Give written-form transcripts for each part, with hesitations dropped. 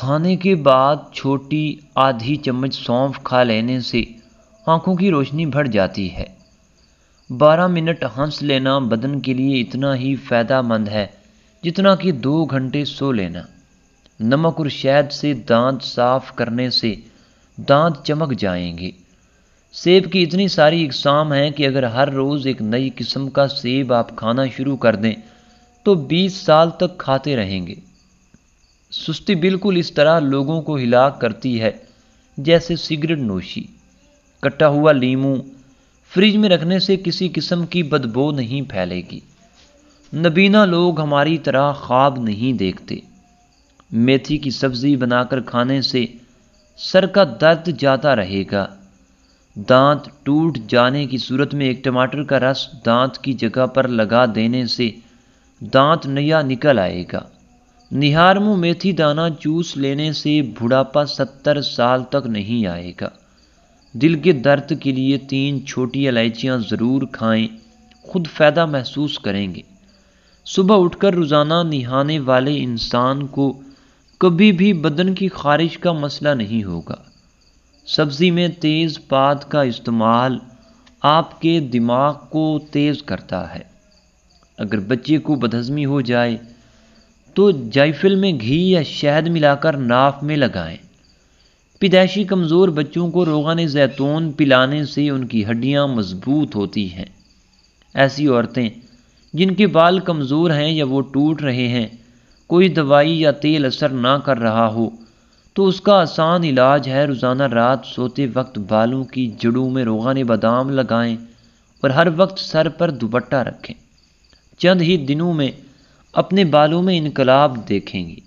کھانے کے بعد چھوٹی آدھی چمچ سونف کھا لینے سے آنکھوں کی روشنی بڑھ جاتی ہے۔ 12 منٹ ہنس لینا بدن کے لیے اتنا ہی فائدہ مند ہے جتنا کہ 2 گھنٹے سو لینا۔ نمک اور شہد سے دانت صاف کرنے سے دانت چمک جائیں گے۔ سیب کی اتنی ساری اقسام ہیں کہ اگر ہر روز ایک نئی قسم کا سیب آپ کھانا شروع کر دیں تو 20 سال تک کھاتے رہیں گے۔ سستی بالکل اس طرح لوگوں کو ہلاک کرتی ہے جیسے سگریٹ نوشی۔ کٹا ہوا لیموں فریج میں رکھنے سے کسی قسم کی بدبو نہیں پھیلے گی۔ نابینا لوگ ہماری طرح خواب نہیں دیکھتے۔ میتھی کی سبزی بنا کر کھانے سے سر کا درد جاتا رہے گا۔ دانت ٹوٹ جانے کی صورت میں ایک ٹماٹر کا رس دانت کی جگہ پر لگا دینے سے دانت نیا نکل آئے گا۔ نہار منہ میتھی دانہ چوس لینے سے بڑھاپا 70 سال تک نہیں آئے گا۔ دل کے درد کے لیے 3 چھوٹی الائچیاں ضرور کھائیں، خود فائدہ محسوس کریں گے۔ صبح اٹھ کر روزانہ نہانے والے انسان کو کبھی بھی بدن کی خارش کا مسئلہ نہیں ہوگا۔ سبزی میں تیز پات کا استعمال آپ کے دماغ کو تیز کرتا ہے۔ اگر بچے کو بدہضمی ہو جائے تو جائفل میں گھی یا شہد ملا کر ناف میں لگائیں۔ پیدائشی کمزور بچوں کو روغن زیتون پلانے سے ان کی ہڈیاں مضبوط ہوتی ہیں۔ ایسی عورتیں جن کے بال کمزور ہیں یا وہ ٹوٹ رہے ہیں، کوئی دوائی یا تیل اثر نہ کر رہا ہو تو اس کا آسان علاج ہے روزانہ رات سوتے وقت بالوں کی جڑوں میں روغن بادام لگائیں اور ہر وقت سر پر دوپٹہ رکھیں۔ چند ہی دنوں میں اپنے بالوں میں انقلاب دیکھیں گی۔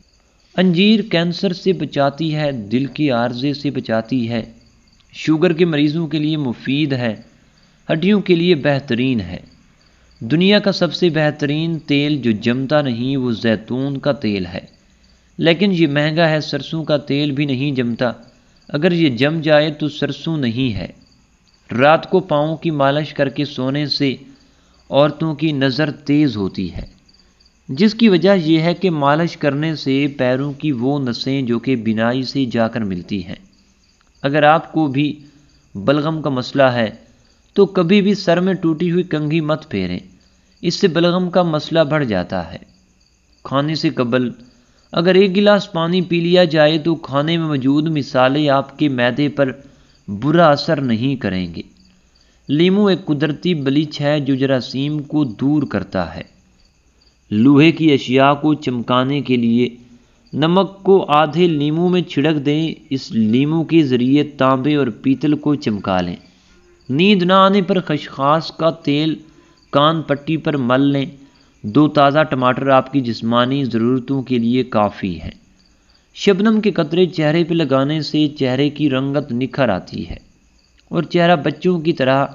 انجیر کینسر سے بچاتی ہے، دل کی عارضے سے بچاتی ہے، شوگر کے مریضوں کے لیے مفید ہے، ہڈیوں کے لیے بہترین ہے۔ دنیا کا سب سے بہترین تیل جو جمتا نہیں وہ زیتون کا تیل ہے، لیکن یہ مہنگا ہے۔ سرسوں کا تیل بھی نہیں جمتا، اگر یہ جم جائے تو سرسوں نہیں ہے۔ رات کو پاؤں کی مالش کر کے سونے سے عورتوں کی نظر تیز ہوتی ہے، جس کی وجہ یہ ہے کہ مالش کرنے سے پیروں کی وہ نسیں جو کہ بینائی سے جا کر ملتی ہیں۔ اگر آپ کو بھی بلغم کا مسئلہ ہے تو کبھی بھی سر میں ٹوٹی ہوئی کنگھی مت پھیریں، اس سے بلغم کا مسئلہ بڑھ جاتا ہے۔ کھانے سے قبل اگر 1 گلاس پانی پی لیا جائے تو کھانے میں موجود مصالحے آپ کے معدے پر برا اثر نہیں کریں گے۔ لیموں ایک قدرتی بلیچ ہے جو جراثیم کو دور کرتا ہے۔ لوہے کی اشیاء کو چمکانے کے لیے نمک کو آدھے لیموں میں چھڑک دیں، اس لیموں کے ذریعے تانبے اور پیتل کو چمکا لیں۔ نیند نہ آنے پر خسخاس کا تیل کان پٹی پر مل لیں۔ 2 تازہ ٹماٹر آپ کی جسمانی ضرورتوں کے لیے کافی ہیں۔ شبنم کے قطرے چہرے پہ لگانے سے چہرے کی رنگت نکھر آتی ہے اور چہرہ بچوں کی طرح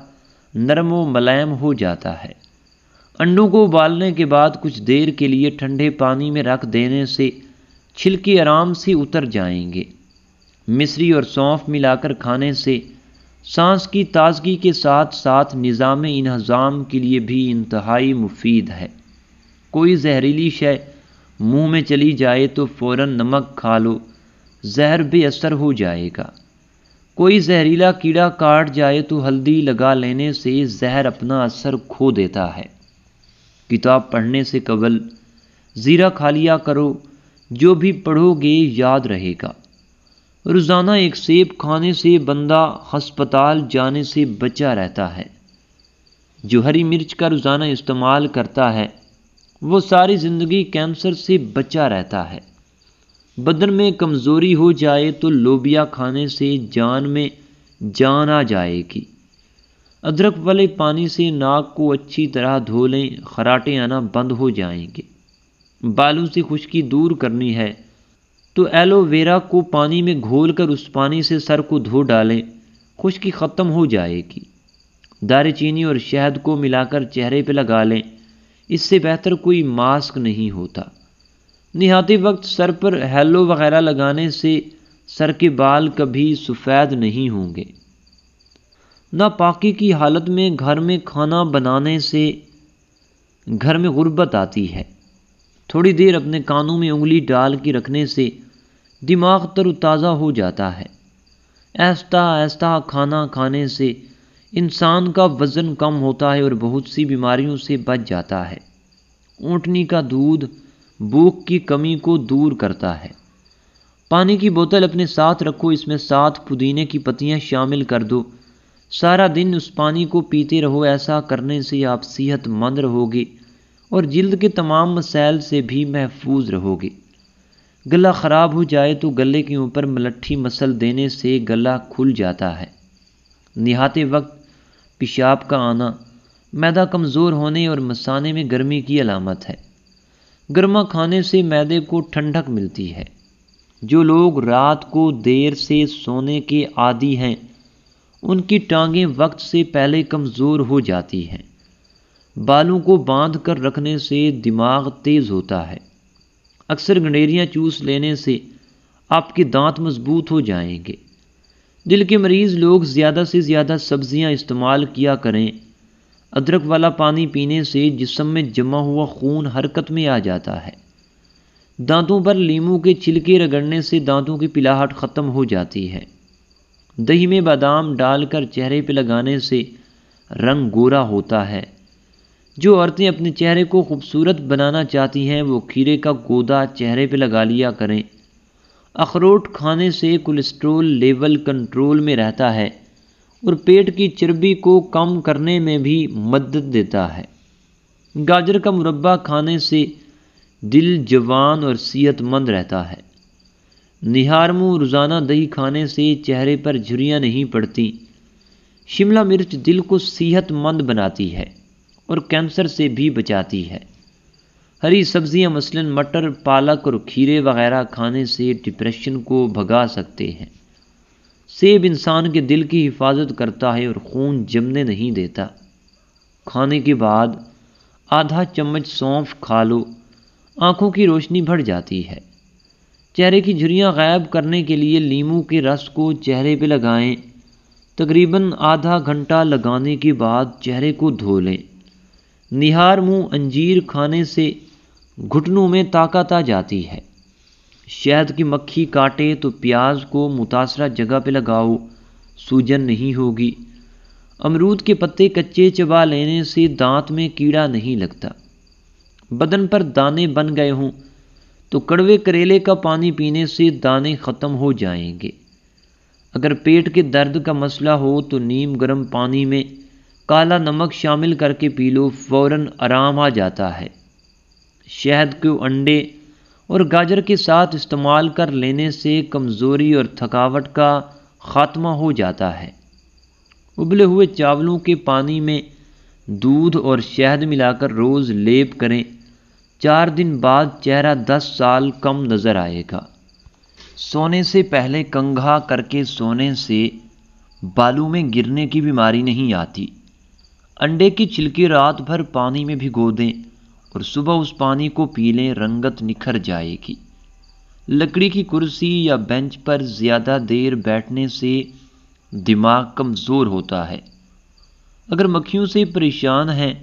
نرم و ملائم ہو جاتا ہے۔ انڈوں کو ابالنے کے بعد کچھ دیر کے لیے ٹھنڈے پانی میں رکھ دینے سے چھلکے آرام سے اتر جائیں گے۔ مصری اور سونف ملا کر کھانے سے سانس کی تازگی کے ساتھ ساتھ نظام انہضام کے لیے بھی انتہائی مفید ہے۔ کوئی زہریلی شے منہ میں چلی جائے تو فوراً نمک کھا لو، زہر بے اثر ہو جائے گا۔ کوئی زہریلا کیڑا کاٹ جائے تو ہلدی لگا لینے سے زہر اپنا اثر کھو دیتا ہے۔ کتاب پڑھنے سے قبل زیرہ کھا لیا کرو، جو بھی پڑھو گے یاد رہے گا۔ روزانہ 1 سیب کھانے سے بندہ ہسپتال جانے سے بچا رہتا ہے۔ جو ہری مرچ کا روزانہ استعمال کرتا ہے وہ ساری زندگی کینسر سے بچا رہتا ہے۔ بدن میں کمزوری ہو جائے تو لوبیا کھانے سے جان میں جان آ جائے گی۔ ادرک والے پانی سے ناک کو اچھی طرح دھو لیں، خراٹے آنا بند ہو جائیں گے۔ بالوں سے خشکی دور کرنی ہے تو ایلو ویرا کو پانی میں گھول کر اس پانی سے سر کو دھو ڈالیں، خشکی ختم ہو جائے گی۔ دار چینی اور شہد کو ملا کر چہرے پہ لگا لیں، اس سے بہتر کوئی ماسک نہیں ہوتا۔ نہاتے وقت سر پر ہیلو وغیرہ لگانے سے سر کے بال کبھی سفید نہیں ہوں گے۔ ناپاکی کی حالت میں گھر میں کھانا بنانے سے گھر میں غربت آتی ہے۔ تھوڑی دیر اپنے کانوں میں انگلی ڈال کے رکھنے سے دماغ تر و تازہ ہو جاتا ہے۔ آہستہ آہستہ کھانا کھانے سے انسان کا وزن کم ہوتا ہے اور بہت سی بیماریوں سے بچ جاتا ہے۔ اونٹنی کا دودھ بھوک کی کمی کو دور کرتا ہے۔ پانی کی بوتل اپنے ساتھ رکھو، اس میں 7 پودینے کی پتیاں شامل کر دو، سارا دن اس پانی کو پیتے رہو۔ ایسا کرنے سے آپ صحت مند رہو گے اور جلد کے تمام مسائل سے بھی محفوظ رہو گے۔ گلا خراب ہو جائے تو گلے کے اوپر ملٹھی مسل دینے سے گلا کھل جاتا ہے۔ نہاتے وقت پیشاب کا آنا معدہ کمزور ہونے اور مثانے میں گرمی کی علامت ہے۔ گرما کھانے سے معدے کو ٹھنڈک ملتی ہے۔ جو لوگ رات کو دیر سے سونے کے عادی ہیں ان کی ٹانگیں وقت سے پہلے کمزور ہو جاتی ہیں۔ بالوں کو باندھ کر رکھنے سے دماغ تیز ہوتا ہے۔ اکثر گنڈیریاں چوس لینے سے آپ کے دانت مضبوط ہو جائیں گے۔ دل کے مریض لوگ زیادہ سے زیادہ سبزیاں استعمال کیا کریں۔ ادرک والا پانی پینے سے جسم میں جمع ہوا خون حرکت میں آ جاتا ہے۔ دانتوں پر لیموں کے چھلکے رگڑنے سے دانتوں کی پلاہٹ ختم ہو جاتی ہے۔ دہی میں بادام ڈال کر چہرے پہ لگانے سے رنگ گورا ہوتا ہے۔ جو عورتیں اپنے چہرے کو خوبصورت بنانا چاہتی ہیں وہ کھیرے کا گودا چہرے پہ لگا لیا کریں۔ اخروٹ کھانے سے کولیسٹرول لیول کنٹرول میں رہتا ہے اور پیٹ کی چربی کو کم کرنے میں بھی مدد دیتا ہے۔ گاجر کا مربع کھانے سے دل جوان اور صحت مند رہتا ہے۔ نہار منہ روزانہ دہی کھانے سے چہرے پر جھریاں نہیں پڑتی۔ شملہ مرچ دل کو صحت مند بناتی ہے اور کینسر سے بھی بچاتی ہے۔ ہری سبزیاں مثلاً مٹر، پالک اور کھیرے وغیرہ کھانے سے ڈپریشن کو بھگا سکتے ہیں۔ سیب انسان کے دل کی حفاظت کرتا ہے اور خون جمنے نہیں دیتا۔ کھانے کے بعد آدھا چمچ سونف کھا لو، آنکھوں کی روشنی بڑھ جاتی ہے۔ چہرے کی جھریاں غائب کرنے کے لیے لیموں کے رس کو چہرے پہ لگائیں۔ تقریباً آدھا گھنٹہ لگانے کے بعد چہرے کو دھو لیں۔ نہار منہ انجیر کھانے سے گھٹنوں میں طاقت آ جاتی ہے۔ شہد کی مکھی کاٹے تو پیاز کو متاثرہ جگہ پہ لگاؤ، سوجن نہیں ہوگی۔ امرود کے پتے کچے چبا لینے سے دانت میں کیڑا نہیں لگتا۔ بدن پر دانے بن گئے ہوں تو کڑوے کریلے کا پانی پینے سے دانے ختم ہو جائیں گے۔ اگر پیٹ کے درد کا مسئلہ ہو تو نیم گرم پانی میں کالا نمک شامل کر کے پی لو، فوراً آرام آ جاتا ہے۔ شہد کو انڈے اور گاجر کے ساتھ استعمال کر لینے سے کمزوری اور تھکاوٹ کا خاتمہ ہو جاتا ہے۔ ابلے ہوئے چاولوں کے پانی میں دودھ اور شہد ملا کر روز لیپ کریں۔ 4 دن بعد چہرہ 10 سال کم نظر آئے گا۔ سونے سے پہلے کنگھا کر کے سونے سے بالوں میں گرنے کی بیماری نہیں آتی۔ انڈے کی چھلکی رات بھر پانی میں بھگو دیں اور صبح اس پانی کو پی لیں، رنگت نکھر جائے گی۔ لکڑی کی کرسی یا بینچ پر زیادہ دیر بیٹھنے سے دماغ کمزور ہوتا ہے۔ اگر مکھیوں سے پریشان ہیں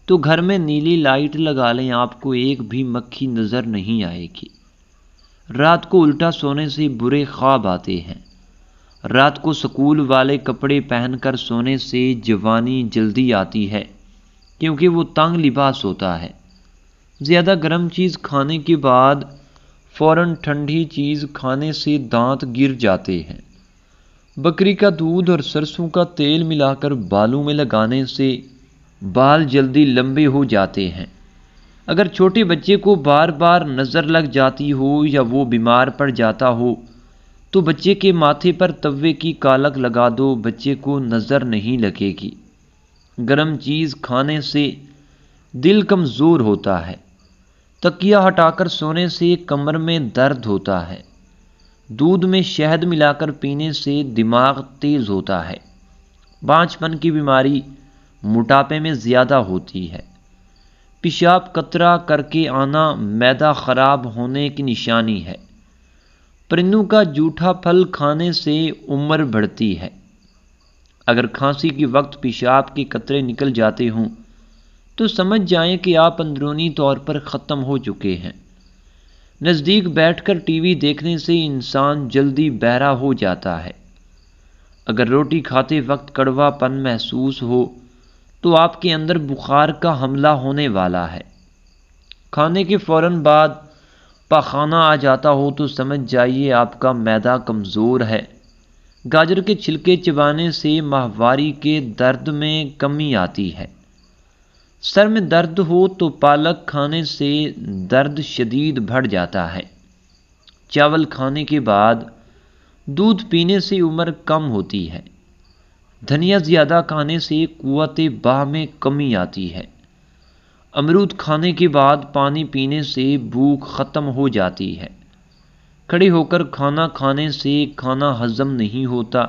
تو گھر میں نیلی لائٹ لگا لیں، آپ کو ایک بھی مکھی نظر نہیں آئے گی۔ رات کو الٹا سونے سے برے خواب آتے ہیں۔ رات کو سکول والے کپڑے پہن کر سونے سے جوانی جلدی آتی ہے کیونکہ وہ تنگ لباس ہوتا ہے۔ زیادہ گرم چیز کھانے کے بعد فوراً ٹھنڈی چیز کھانے سے دانت گر جاتے ہیں۔ بکری کا دودھ اور سرسوں کا تیل ملا کر بالوں میں لگانے سے بال جلدی لمبے ہو جاتے ہیں۔ اگر چھوٹے بچے کو بار بار نظر لگ جاتی ہو یا وہ بیمار پڑ جاتا ہو تو بچے کے ماتھے پر توے کی کالک لگا دو، بچے کو نظر نہیں لگے گی۔ گرم چیز کھانے سے دل کمزور ہوتا ہے۔ تکیہ ہٹا کر سونے سے کمر میں درد ہوتا ہے۔ دودھ میں شہد ملا کر پینے سے دماغ تیز ہوتا ہے۔ بانجھ پن کی بیماری موٹاپے میں زیادہ ہوتی ہے۔ پیشاب قطرہ کر کے آنا معدہ خراب ہونے کی نشانی ہے۔ پرندوں کا جھوٹا پھل کھانے سے عمر بڑھتی ہے۔ اگر کھانسی کے وقت پیشاب کے قطرے نکل جاتے ہوں تو سمجھ جائیں کہ آپ اندرونی طور پر ختم ہو چکے ہیں۔ نزدیک بیٹھ کر ٹی وی دیکھنے سے انسان جلدی بہرا ہو جاتا ہے۔ اگر روٹی کھاتے وقت کڑوا پن محسوس ہو تو آپ کے اندر بخار کا حملہ ہونے والا ہے۔ کھانے کے فوراً بعد پاخانہ آ جاتا ہو تو سمجھ جائیے آپ کا معدہ کمزور ہے۔ گاجر کے چھلکے چبانے سے ماہواری کے درد میں کمی آتی ہے۔ سر میں درد ہو تو پالک کھانے سے درد شدید بڑھ جاتا ہے۔ چاول کھانے کے بعد دودھ پینے سے عمر کم ہوتی ہے۔ دھنیا زیادہ کھانے سے قوت باہ میں کمی آتی ہے۔ امرود کھانے کے بعد پانی پینے سے بھوک ختم ہو جاتی ہے۔ کھڑے ہو کر کھانا کھانے سے کھانا ہضم نہیں ہوتا۔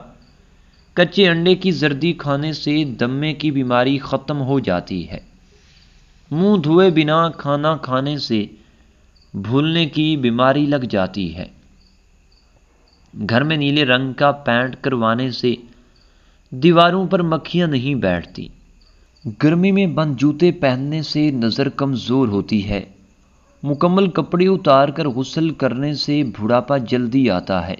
کچے انڈے کی زردی کھانے سے دمے کی بیماری ختم ہو جاتی ہے۔ منہ دھوئے بنا کھانا کھانے سے بھولنے کی بیماری لگ جاتی ہے۔ گھر میں نیلے رنگ کا پینٹ کروانے سے دیواروں پر مکھیاں نہیں بیٹھتی۔ گرمی میں بند جوتے پہننے سے نظر کمزور ہوتی ہے۔ مکمل کپڑے اتار کر غسل کرنے سے بڑھاپا جلدی آتا ہے۔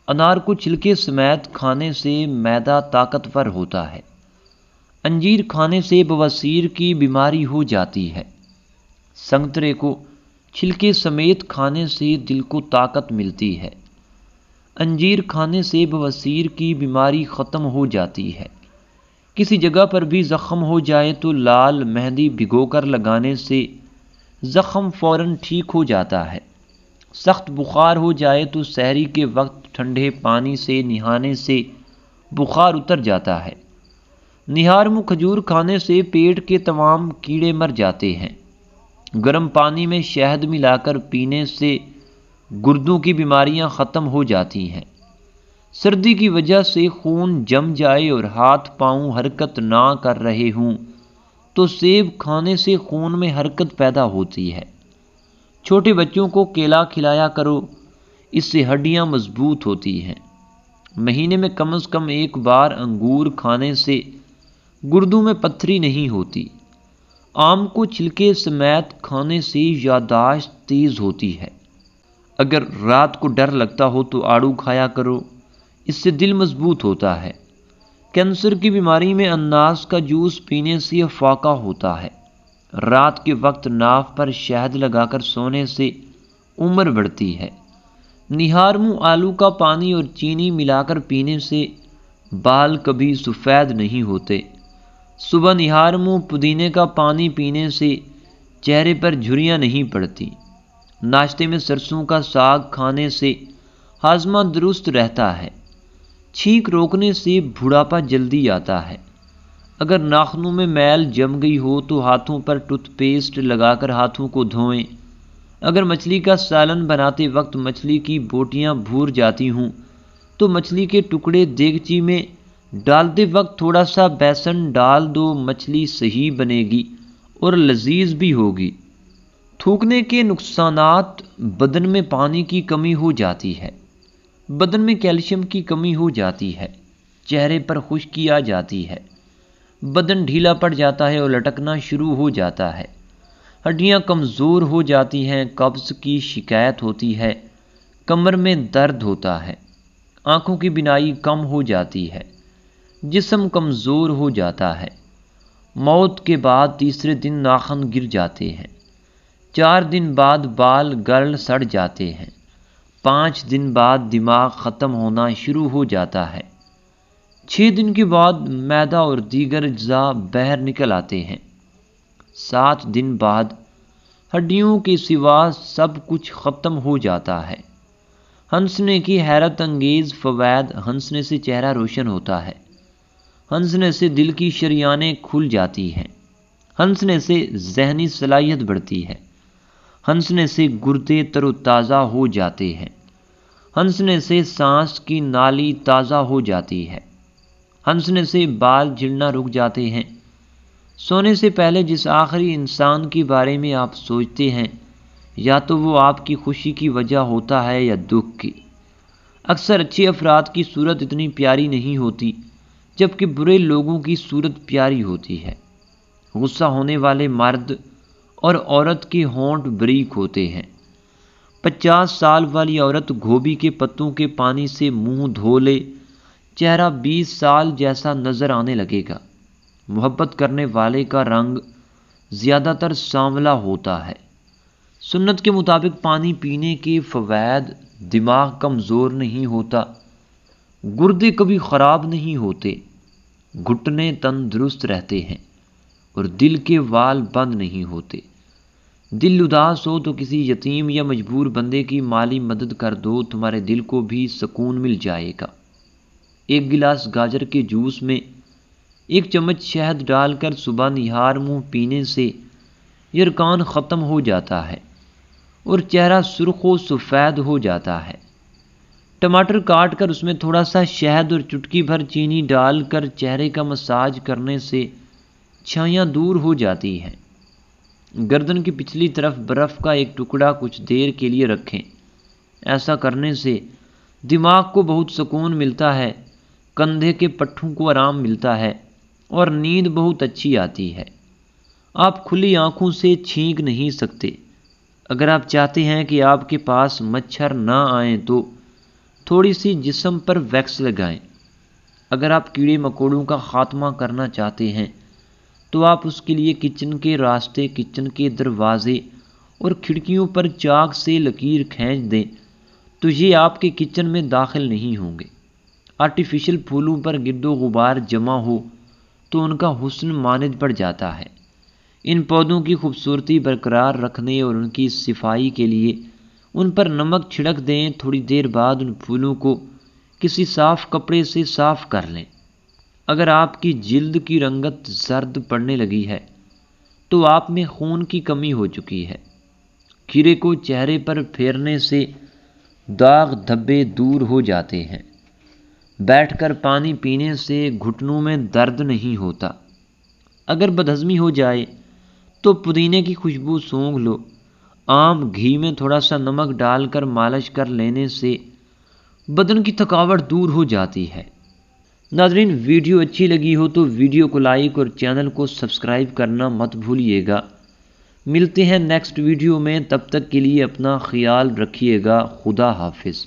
انار کو چھلکے سمیت کھانے سے معدہ طاقتور ہوتا ہے۔ انجیر کھانے سے بواسیر کی بیماری ہو جاتی ہے۔ سنترے کو چھلکے سمیت کھانے سے دل کو طاقت ملتی ہے۔ انجیر کھانے سے بواسیر کی بیماری ختم ہو جاتی ہے۔ کسی جگہ پر بھی زخم ہو جائے تو لال مہندی بھگو کر لگانے سے زخم فوراً ٹھیک ہو جاتا ہے۔ سخت بخار ہو جائے تو سحری کے وقت ٹھنڈے پانی سے نہانے سے بخار اتر جاتا ہے۔ نہار منہ کھجور کھانے سے پیٹ کے تمام کیڑے مر جاتے ہیں۔ گرم پانی میں شہد ملا کر پینے سے گردوں کی بیماریاں ختم ہو جاتی ہیں۔ سردی کی وجہ سے خون جم جائے اور ہاتھ پاؤں حرکت نہ کر رہے ہوں تو سیب کھانے سے خون میں حرکت پیدا ہوتی ہے۔ چھوٹے بچوں کو کیلا کھلایا کرو، اس سے ہڈیاں مضبوط ہوتی ہیں۔ مہینے میں کم از کم ایک بار انگور کھانے سے گردوں میں پتھری نہیں ہوتی۔ آم کو چھلکے سمیت کھانے سے یادداشت تیز ہوتی ہے۔ اگر رات کو ڈر لگتا ہو تو آڑو کھایا کرو، اس سے دل مضبوط ہوتا ہے۔ کینسر کی بیماری میں اناس کا جوس پینے سے افاقہ ہوتا ہے۔ رات کے وقت ناف پر شہد لگا کر سونے سے عمر بڑھتی ہے۔ نہار منہ آلو کا پانی اور چینی ملا کر پینے سے بال کبھی سفید نہیں ہوتے۔ صبح نہار منہ پودینے کا پانی پینے سے چہرے پر جھریاں نہیں پڑتی۔ ناشتے میں سرسوں کا ساگ کھانے سے ہاضمہ درست رہتا ہے۔ چھینک روکنے سے بڑھاپا جلدی آتا ہے۔ اگر ناخنوں میں میل جم گئی ہو تو ہاتھوں پر ٹوتھ پیسٹ لگا کر ہاتھوں کو دھوئیں۔ اگر مچھلی کا سالن بناتے وقت مچھلی کی بوٹیاں بھور جاتی ہوں تو مچھلی کے ٹکڑے دیگچی میں ڈالتے وقت تھوڑا سا بیسن ڈال دو، مچھلی صحیح بنے گی اور لذیذ بھی ہوگی۔ تھوکنے کے نقصانات: بدن میں پانی کی کمی ہو جاتی ہے۔ بدن میں کیلشیم کی کمی ہو جاتی ہے۔ چہرے پر خشکی آ جاتی ہے۔ بدن ڈھیلا پڑ جاتا ہے اور لٹکنا شروع ہو جاتا ہے۔ ہڈیاں کمزور ہو جاتی ہیں۔ قبض کی شکایت ہوتی ہے۔ کمر میں درد ہوتا ہے۔ آنکھوں کی بینائی کم ہو جاتی ہے۔ جسم کمزور ہو جاتا ہے۔ موت کے بعد تیسرے دن ناخن گر جاتے ہیں۔ 4 دن بعد بال گل سڑ جاتے ہیں۔ 5 دن بعد دماغ ختم ہونا شروع ہو جاتا ہے۔ 6 دن کے بعد معدہ اور دیگر اجزاء باہر نکل آتے ہیں۔ 7 دن بعد ہڈیوں کے سوا سب کچھ ختم ہو جاتا ہے۔ ہنسنے کی حیرت انگیز فوائد: ہنسنے سے چہرہ روشن ہوتا ہے۔ ہنسنے سے دل کی شریانیں کھل جاتی ہیں۔ ہنسنے سے ذہنی صلاحیت بڑھتی ہے۔ ہنسنے سے گردے تر و تازہ ہو جاتے ہیں۔ ہنسنے سے سانس کی نالی تازہ ہو جاتی ہے۔ ہنسنے سے بال جھڑنا رک جاتے ہیں۔ سونے سے پہلے جس آخری انسان کے بارے میں آپ سوچتے ہیں یا تو وہ آپ کی خوشی کی وجہ ہوتا ہے یا دکھ کی۔ اکثر اچھے افراد کی صورت اتنی پیاری نہیں ہوتی جبکہ برے لوگوں کی صورت پیاری ہوتی ہے۔ غصہ ہونے والے مرد اور عورت کے ہونٹ بریک ہوتے ہیں۔ 50 سال والی عورت گوبھی کے پتوں کے پانی سے منہ دھو لے، چہرہ 20 سال جیسا نظر آنے لگے گا۔ محبت کرنے والے کا رنگ زیادہ تر سانولا ہوتا ہے۔ سنت کے مطابق پانی پینے کے فوائد: دماغ کمزور نہیں ہوتا، گردے کبھی خراب نہیں ہوتے، گھٹنے تندرست رہتے ہیں اور دل کے وال بند نہیں ہوتے۔ دل اداس ہو تو کسی یتیم یا مجبور بندے کی مالی مدد کر دو، تمہارے دل کو بھی سکون مل جائے گا۔ ایک گلاس گاجر کے جوس میں 1 چمچ شہد ڈال کر صبح نہار منہ پینے سے یرقان ختم ہو جاتا ہے اور چہرہ سرخ و سفید ہو جاتا ہے۔ ٹماٹر کاٹ کر اس میں تھوڑا سا شہد اور چٹکی بھر چینی ڈال کر چہرے کا مساج کرنے سے چھائیاں دور ہو جاتی ہیں۔ گردن کی پچھلی طرف برف کا ایک ٹکڑا کچھ دیر کے لیے رکھیں۔ ایسا کرنے سے دماغ کو بہت سکون ملتا ہے، کندھے کے پٹھوں کو آرام ملتا ہے اور نیند بہت اچھی آتی ہے۔ آپ کھلی آنکھوں سے چھینک نہیں سکتے۔ اگر آپ چاہتے ہیں کہ آپ کے پاس مچھر نہ آئیں تو تھوڑی سی جسم پر ویکس لگائیں۔ اگر آپ کیڑے مکوڑوں کا خاتمہ کرنا چاہتے ہیں تو آپ اس کے لیے کچن کے راستے، کچن کے دروازے اور کھڑکیوں پر چاک سے لکیر کھینچ دیں تو یہ آپ کے کچن میں داخل نہیں ہوں گے۔ آرٹیفیشل پھولوں پر گرد و غبار جمع ہو تو ان کا حسن ماند پڑ جاتا ہے۔ ان پودوں کی خوبصورتی برقرار رکھنے اور ان کی صفائی کے لیے ان پر نمک چھڑک دیں۔ تھوڑی دیر بعد ان پھولوں کو کسی صاف کپڑے سے صاف کر لیں۔ اگر آپ کی جلد کی رنگت زرد پڑنے لگی ہے تو آپ میں خون کی کمی ہو چکی ہے۔ کھیرے کو چہرے پر پھیرنے سے داغ دھبے دور ہو جاتے ہیں۔ بیٹھ کر پانی پینے سے گھٹنوں میں درد نہیں ہوتا۔ اگر بدہضمی ہو جائے تو پودینے کی خوشبو سونگھ لو۔ عام گھی میں تھوڑا سا نمک ڈال کر مالش کر لینے سے بدن کی تھکاوٹ دور ہو جاتی ہے۔ ناظرین، ویڈیو اچھی لگی ہو تو ویڈیو کو لائک اور چینل کو سبسکرائب کرنا مت بھولیے گا۔ ملتے ہیں نیکسٹ ویڈیو میں، تب تک کے لیے اپنا خیال رکھیے گا۔ خدا حافظ۔